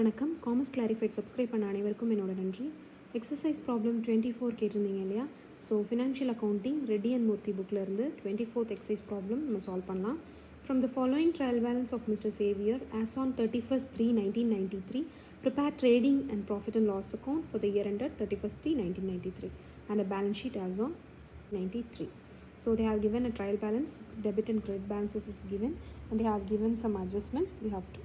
வணக்கம். Commerce clarified subscribe பண்ண அனைவருக்கும் என்னோட நன்றி. எக்ஸசைஸ் ப்ராப்ளம் 24 கேட்டிருந்தீங்க இல்லையா? So financial accounting Reddy and Murthy புக்கில் இருந்து 24th எக்ஸசைஸ் ப்ராப்ளம் நம்ம சால்வ் பண்ணலாம். From the following trial balance of Mr. Xavier as on 31st/3/1993, prepare trading and profit and loss account for the year ended 31st/3/1993 and a balance sheet as on 93. So they have given a trial balance, debit and credit balances is given, and they have given some adjustments. We have to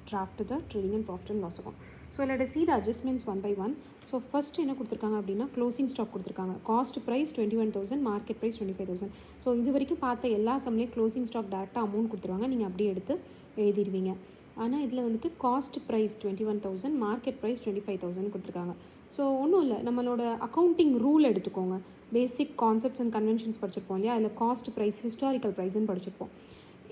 draft the trading and profit and loss account. So let us see the adjustments one by one. So first என்ன கொடுத்துருக்காங்க அப்படின்னா closing stock கொடுத்துருக்காங்க. Cost price 21,000, market price 25,000. So இது வரைக்கும் பார்த்த எல்லா சம்லேயும் closing stock டேரெக்டாக அமௌண்ட் கொடுத்துருவாங்க, நீங்கள் அப்படியே எடுத்து எழுதிடுவீங்க. ஆனால் இதில் வந்துட்டு காஸ்ட் ப்ரைஸ் 21,000, மார்க்கெட் ப்ரைஸ் 25,000 கொடுத்துருக்காங்க. ஸோ ஒன்றும் இல்லை, நம்மளோட அக்கௌண்டிங் ரூல் எடுத்துக்கோங்க. பேசிக் கான்செப்ட்ஸ் அண்ட் கன்வென்ஷன்ஸ் படிச்சிருப்போம் இல்லையா? அதில் காஸ்ட் ப்ரைஸ், ஹிஸ்டாரிக்கல் ப்ரைஸ்ன்னு படிச்சிருப்போம்.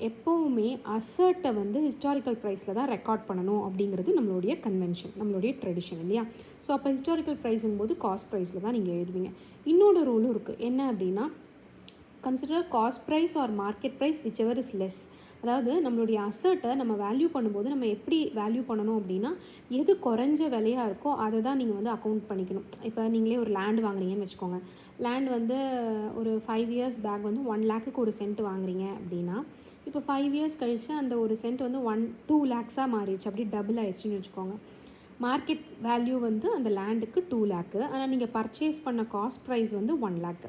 எப்போவுமே அசர்ட்டை வந்து ஹிஸ்டாரிக்கல் ப்ரைஸில் தான் ரெக்கார்ட் பண்ணணும் அப்படிங்கிறது நம்மளுடைய கன்வென்ஷன், நம்மளுடைய ட்ரெடிஷன் இல்லையா? ஸோ அப்போ ஹிஸ்டாரிக்கல் ப்ரைஸுங்கும் போது காஸ்ட் ப்ரைஸில் தான் நீங்கள் எழுதுவீங்க. இன்னொரு ரூலும் இருக்குது. என்ன அப்படின்னா, consider cost price or market price whichever is less. அதாவது நம்மளுடைய அசர்ட்டை நம்ம வேல்யூ பண்ணும்போது நம்ம எப்படி வேல்யூ பண்ணணும் அப்படின்னா, எது குறைஞ்ச விலையாக இருக்கோ அதை தான் நீங்கள் வந்து அக்கௌண்ட் பண்ணிக்கணும். இப்போ நீங்களே ஒரு லேண்ட் வாங்குறீங்கன்னு வச்சுக்கோங்க. லேண்ட் வந்து ஒரு 5 years பேக் வந்து 1 lakhக்கு ஒரு சென்ட் வாங்குறீங்க அப்படின்னா, இப்போ 5 years கழித்து அந்த ஒரு சென்ட் வந்து 2 lakhs மாறிடுச்சு, அப்படி டபுள் ஆயிடுச்சுன்னு வச்சுக்கோங்க. மார்க்கெட் வேல்யூ வந்து அந்த லேண்டுக்கு 2 lakh, ஆனால் நீங்கள் பர்ச்சேஸ் பண்ண காஸ்ட் ப்ரைஸ் வந்து 1 lakh.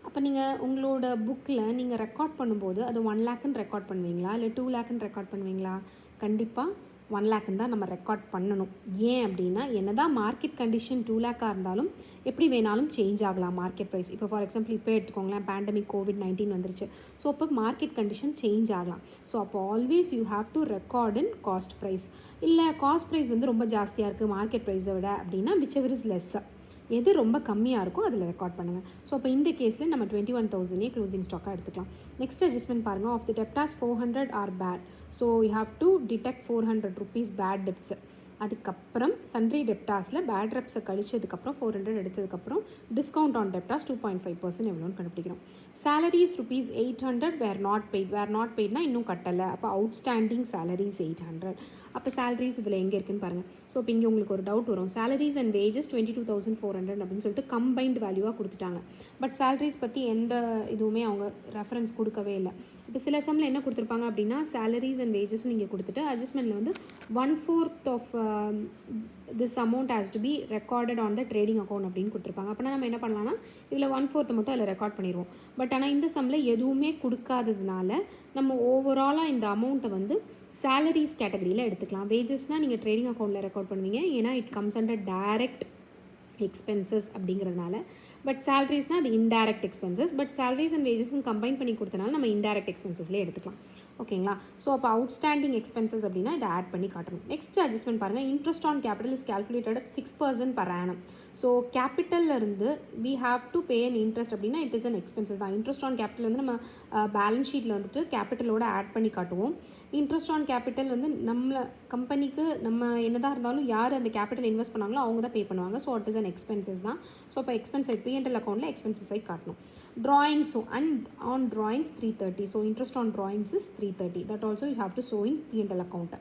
அப்போ நீங்கள் உங்களோட புக்கில் நீங்கள் ரெக்கார்ட் பண்ணும்போது அது 1 lakhன்னு ரெக்கார்ட் பண்ணுவீங்களா இல்லை 2 lakhன்னு ரெக்கார்ட் பண்ணுவீங்களா? கண்டிப்பாக 1 lakhன்னு தான் நம்ம ரெக்கார்ட் பண்ணணும். ஏன் அப்படின்னா, என்ன தான் மார்க்கெட் கண்டிஷன் 2 lakh இருந்தாலும் எப்படி வேணாலும் சேஞ்ச் ஆகலாம் மார்க்கெட் ப்ரைஸ். இப்போ ஃபார் எக்ஸாம்பிள் இப்போ எடுத்துக்கோங்களேன், பேண்டமிக் COVID-19 வந்துருச்சு. ஸோ அப்போ மார்க்கெட் கண்டிஷன் சேஞ்ச் ஆகலாம். ஸோ அப்போ always you have to record in cost price. இல்லை காஸ்ட் ப்ரைஸ் வந்து ரொம்ப ஜாஸ்தியாக இருக்குது மார்க்கெட் ப்ரைஸை விட அப்படின்னா விச் எவர் இஸ் லெஸ்ஸாக, எது ரொம்ப கம்மியாக இருக்கோ அதில் ரெக்கார்ட் பண்ணுங்கள். ஸோ அப்போ இந்த கேஸில் நம்ம 21,000 க்ளோசிங் ஸ்டாக்காக எடுத்துக்கலாம். நெக்ஸ்ட் அட்ஜஸ்ட்மெண்ட் பாருங்கள். Of the debtors 400 are bad. So you have to detect 400 rupees bad debts. அதுக்கப்புறம் சன்ட்ரி டெப்டாஸில் பேட் ரெப்ஸை கழிச்சதுக்கப்புறம் 400 எடுத்ததுக்கப்புறம் டிஸ்கவுண்ட் ஆன் டெப்டாஸ் 2.5% எவ்வளோன்னு கண்டுபிடிக்கிறோம். Salaries ₹800 were not paid. Were not பெய்ட்னா இன்னும் கட்டலை. அப்போ அவுட்ஸ்டாண்டிங் சேலரிஸ் 800. அப்போ சேலரிஸ் இதில் எங்கே இருக்குன்னு பாருங்கள். ஸோ இப்போ இங்கே உங்களுக்கு ஒரு டவுட் வரும். சேலரிஸ் அண்ட் வேஜஸ் 22,400 அப்படின்னு சொல்லிட்டு கம்பைன்ட் வேல்யூவாக கொடுத்துட்டாங்க. பட் சேலரிஸ் பற்றி எந்த இதுவுமே அவங்க ரெஃபரன்ஸ் கொடுக்கவே இல்லை. இப்போ சில சம்மில் என்ன கொடுத்துருப்பாங்க அப்படின்னா, சேலரிஸ் அண்ட் வேஜஸ் நீங்கள் கொடுத்துட்டு அட்ஜஸ்ட்மெண்ட்டில் வந்து 1/4 of this amount has to be recorded on the trading account அப்படின்னு கொடுத்துருப்பாங்க. அப்படின்னா நம்ம என்ன பண்ணலாம்னா, இதில் 1/4 மட்டும் அதில் ரெக்கார்ட் பண்ணிடுவோம். பட் ஆனால் இந்த சம்மில் எதுவுமே கொடுக்காததுனால நம்ம ஓவராலாக இந்த அமௌண்ட்டை வந்து சேலரிஸ் கேட்டகரியில் எடுத்துக்கலாம். வேஜஸ்னால் நீங்கள் ட்ரேடிங் அக்கௌண்ட்டில் ரெக்கார்ட் பண்ணுவீங்க, ஏன்னா it comes under direct expenses அப்படிங்கிறதுனால. பட் சேலரிஸ்னால் அது indirect expenses. But salaries and வேஜஸ்ன்னு கம்பைன் பண்ணி கொடுத்தனால நம்ம இன்டைரக்ட் எக்ஸ்பென்சஸ்லேயே எடுத்துக்கலாம். ஓகேங்களா? ஸோ அப்போ அவுட்ஸ்டாண்டிங் எக்ஸ்பென்சஸ் அப்படின்னா இதை ஆட் பண்ணி காட்டணும். நெக்ஸ்ட் அட்ஜஸ்ட்மெண்ட் பாருங்கள். Interest on capital is calculated at 6% per annum. So கேபிட்டலில் இருந்து we have to pay an interest அப்படின்னா இட் இஸ் அன் எக்ஸ்பென்சஸ் தான். இன்ட்ரெஸ்ட் ஆன் கேபிட்டல் வந்து நம்ம பேலன்ஸ் ஷீட்டில் வந்துட்டு கேபிட்டலோட ஆட் பண்ணி காட்டுவோம். இன்ட்ரெஸ்ட் ஆன் கேபிட்டல் வந்து நம்ம கம்பெனிக்கு நம்ம என்னதான் இருந்தாலும் யார் அந்த கேபிட்டல் இன்வெஸ்ட் பண்ணாங்களோ அவங்க தான் பே பண்ணுவாங்க. So it is an expenses தான். ஸோ அப்போ எக்ஸ்பென்ஸ் சைட் P&L அக்கௌண்ட்டில் எக்ஸ்பென்சஸ் சைட் காட்டணும். Drawings, so and on drawings 330. So interest on drawings is 330. That also you have to show in P&L account.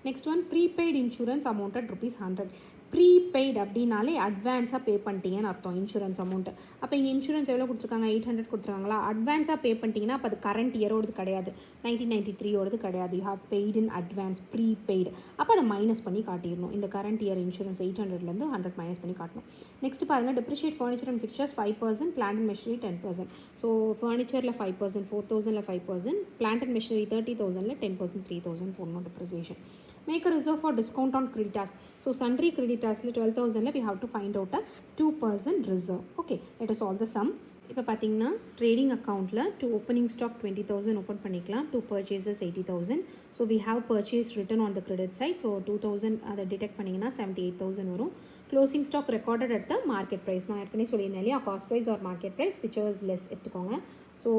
Next one, prepaid insurance amounted ₹100. Prepaid அப்படின்னாலே அட்வான்ஸாக பே பண்ணிட்டீங்கன்னு அர்த்தம் insurance amount. அப்போ இங்கே insurance எவ்வளோ கொடுத்துருக்காங்க? 800 கொடுத்துருக்காங்களா? அட்வான்ஸாக பே பண்ணிட்டீங்கன்னா அப்போ அது கரண்ட் இயரோடது கிடையாது, 1993 கிடையாது. You have paid in advance, prepaid. அப்போ அதை மைனஸ் பண்ணி காட்டிடணும். இந்த கரண்ட் இயர் இன்சூரன்ஸ் 800லேருந்து 100 மைனஸ் பண்ணி காட்டணும். நெக்ஸ்ட் பாருங்கள், depreciate furniture and fixtures 5%, plant and machinery 10%. So ஃபர்னிச்சரில் 5%, 4,000ல் 5%, பிளான்ட் அண்ட் மெஷினரி 30,000ல் 10%, 3,000 போடணும் depreciation. Make a reserve for discount on creditors. So sundry creditors 12,000 we have to find out a 2% reserve. Okay, let us solve the sum. இப்போ பார்த்தீங்கன்னா trading அக்கௌண்ட்டில் to opening stock 20,000 open பண்ணிக்கலாம், to purchases 80,000. So we have purchase return on the credit side. So 2,000 அதை detect பண்ணிங்கன்னா 78,000 வரும். Closing stock recorded at the market price. நான் ஏற்கனவே சொல்லியிருந்தேன் இல்லையா, cost price or market price which was less எடுத்துக்கோங்க. So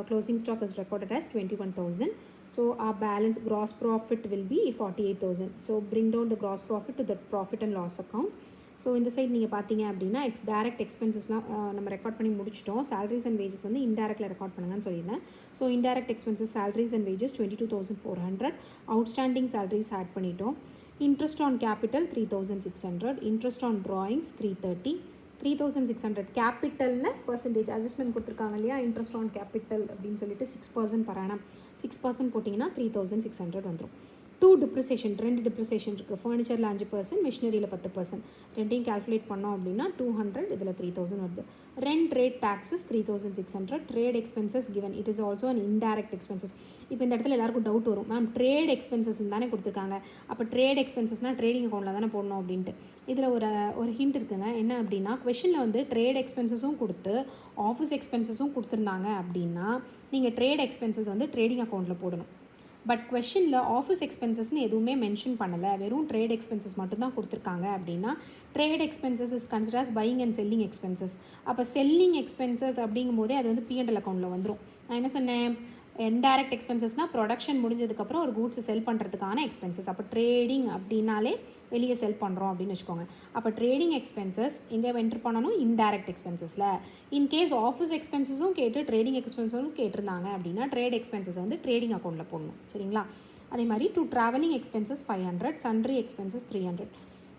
closing stock is recorded as 21,000. So our balance gross profit will be 48,000. So bring down the gross profit to the profit and loss account. So இந்த side நீங்கள் பார்த்தீங்க அப்படின்னா direct எக்ஸ்பென்சஸ்லாம் நம்ம record பண்ணி முடிச்சிட்டோம். Salaries and wages வந்து இன்டைரக்டில் record பண்ணுங்கன்னு சொல்லியிருந்தேன். So indirect expenses salaries and wages 22,400. Outstanding salaries add பண்ணிட்டோம். Interest on capital 3600, interest on drawings 330, 3600 கேபிட்டலில் percentage adjustment கொடுத்துருக்காங்க இல்லையா, இன்ட்ரெஸ்ட் ஆன் கேபிட்டல் அப்படின்னு சொல்லிட்டு 6% per annum, 6% போட்டிங்கன்னா 3600 வந்துடும். 2 டிப்ரிசியேஷன், 2 டிப்ரிசியேஷன் இருக்குது. ஃபர்னிச்சரில் 5%, மிஷினரியில் 10%, ரெண்டையும் கேல்குலேட் பண்ணோம் அப்படின்னா 200, இதில் 3000 வருது. Rent rate taxes 3600, trade expenses given, it is also an indirect expenses. இப்போ இந்த இடத்துல எல்லாருக்கும் டவுட் வரும், மேம் ட்ரேட் எக்ஸ்பென்சஸ் தானே கொடுத்துருக்காங்க, அப்போ ட்ரேட் எக்ஸ்பென்சஸ்னால் ட்ரேடிங் அக்கௌண்ட்டில் தானே போடணும் அப்படின்ட்டு. இதில் ஒரு ஹிண்ட் இருக்குங்க, என்ன அப்படின்னா கொஷனில் வந்து ட்ரேட் எக்ஸ்பென்சஸும் கொடுத்து ஆஃபீஸ் எக்ஸ்பென்சஸும் கொடுத்துருந்தாங்க அப்படின்னா நீங்கள் ட்ரேட் எக்ஸ்பென்சஸ் வந்து ட்ரேடிங் அக்கௌண்ட்டில் போடணும். பட் கொஷனில் ஆஃபீஸ் எக்ஸ்பென்சஸ்னு எதுவுமே மென்ஷன் பண்ணலை, வெறும் ட்ரேட் எக்ஸ்பென்சஸ் மட்டும்தான் கொடுத்துருக்காங்க அப்படின்னா trade expenses is considers buying and selling expenses. அப்போ செல்லிங் எக்ஸ்பென்சஸ் அப்படிங்கும் போதே அது வந்து P&L அக்கௌண்ட்டில் வந்துடும். நான் என்ன சொன்னேன், இன்டைரக்ட் எக்ஸ்பென்சஸ்னால் ப்ரொடக்ஷன் முடிஞ்சதுக்கப்புறம் ஒரு கூட்ஸை செல் பண்ணுறதுக்கான எக்ஸ்பென்சஸ். அப்போ ட்ரேடிங் அப்படின்னாலே வெளியே செல் பண்ணுறோம் அப்படின்னு வச்சுக்கோங்க. அப்போ ட்ரேடிங் எக்ஸ்பென்சஸ் எங்கே என்ட்ரு பண்ணணும், இன்டைரக்ட் எக்ஸ்பென்சஸில். இன்கேஸ் ஆஃபீஸ் எக்ஸ்பென்சஸும் கேட்டு ட்ரேடிங் எக்ஸ்பென்சஸும் கேட்டிருந்தாங்க அப்படின்னா ட்ரேட் எக்ஸ்பென்சஸ் வந்து ட்ரேடிங் அக்கௌண்ட்டில் போடணும். சரிங்களா? அதே மாதிரி to travelling expenses 500, sundry expenses 300,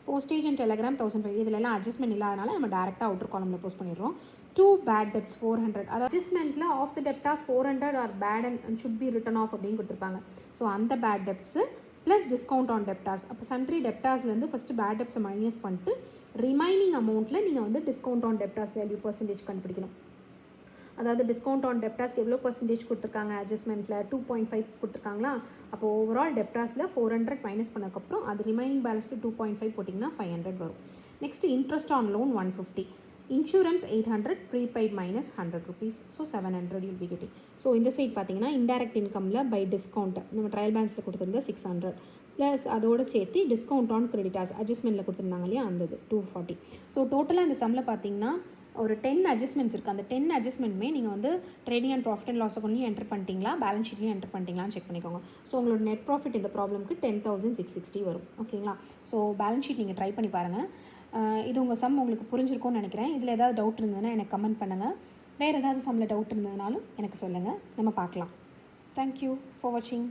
postage and Telegram 1500. இதிலெல்லாம் அட்ஜஸ்ட்மெண்ட் இல்லாதனால நம்ம டேரெக்டாக அவுட்டர் காலமில் போஸ்ட் பண்ணிடுறோம். 2 பேட் டெப்ஸ் 400, அதாவது அட்ஜஸ்ட்மெண்ட்டில் of the debtors 400 are bad and should be written off அப்படின்னு கொடுத்துருப்பாங்க. ஸோ அந்த bad debts plus discount on debtors. அப்போ சன்ட்ரி டெப்டாஸ்லேருந்து ஃபஸ்ட்டு பேட் டெப்ஸை மைனஸ் பண்ணிட்டு ரிமைனிங் அமௌண்ட்டில் நீங்கள் வந்து discount on debtors value percentage கண்டுபிடிக்கணும். அதாவது டிஸ்கவுண்ட் ஆன் டெப்டாஸ்க்கு எவ்வளோ பர்சன்டேஜ் கொடுத்துருக்காங்க, அட்ஜஸ்ட்மெண்ட்டில் 2.5 கொடுத்துருக்காங்களா. அப்போ ஓவரால் டெப்டாஸில் 400 மைனஸ் பண்ணக்கப்புறம் அது ரிமைனிங் பேலன்ஸ்க்கு 2.5 போட்டிங்கன்னா 500 வரும். Next interest on loan 150, insurance 800, prepaid minus 100 rupees, so 700 you'll be getting. So இந்த சைட் பார்த்தீங்கன்னா இன்டைரக்ட் இன்கமில் பை டிஸ்கவுண்ட் நம்ம ட்ரையல் பேலன்ஸில் கொடுத்துருந்த 600 ப்ளஸ் அதோடு சேர்த்து டிஸ்கவுண்ட் ஆன் கிரெடிட்டாஸ் அட்ஜஸ்ட்மெண்ட்டில் கொடுத்துருந்தாங்க இல்லையா, அந்த 240. ஸோ டோட்டலாக இந்த சம்மில் பார்த்தீங்கன்னா ஒரு 10 அட்ஜஸ்ட்மெண்ட்ஸ் இருக்குது. அந்த 10 அட்ஜஸ்ட்மெண்ட்டுமே நீங்கள் வந்து trading and profit and loss அக்கௌண்ட்லையும் என்டர் பண்ணிட்டீங்களா, பேலன்ஸ் ஷீட்லையும் என்டர் பண்ணிட்டீங்களான்னு செக் பண்ணிக்கோங்க. ஸோ உங்களோட நெட் ப்ராஃபிட் இந்த ப்ராப்ளம்க்கு 10,660 வரும். ஓகேங்களா? ஸோ பேலன்ஸ் ஷீட் நீங்கள் ட்ரை பண்ணி பாருங்கள். இது உங்கள் சம் உங்களுக்கு புரிஞ்சிருக்கும்னு நினைக்கிறேன். இதில் ஏதாவது டவுட் இருந்ததுன்னா எனக்கு கமெண்ட் பண்ணுங்கள். வேறு ஏதாவது சம்மில் டவுட் இருந்ததுனாலும் எனக்கு சொல்லுங்கள், நம்ம பார்க்கலாம். தேங்க்யூ ஃபார் வாட்சிங்.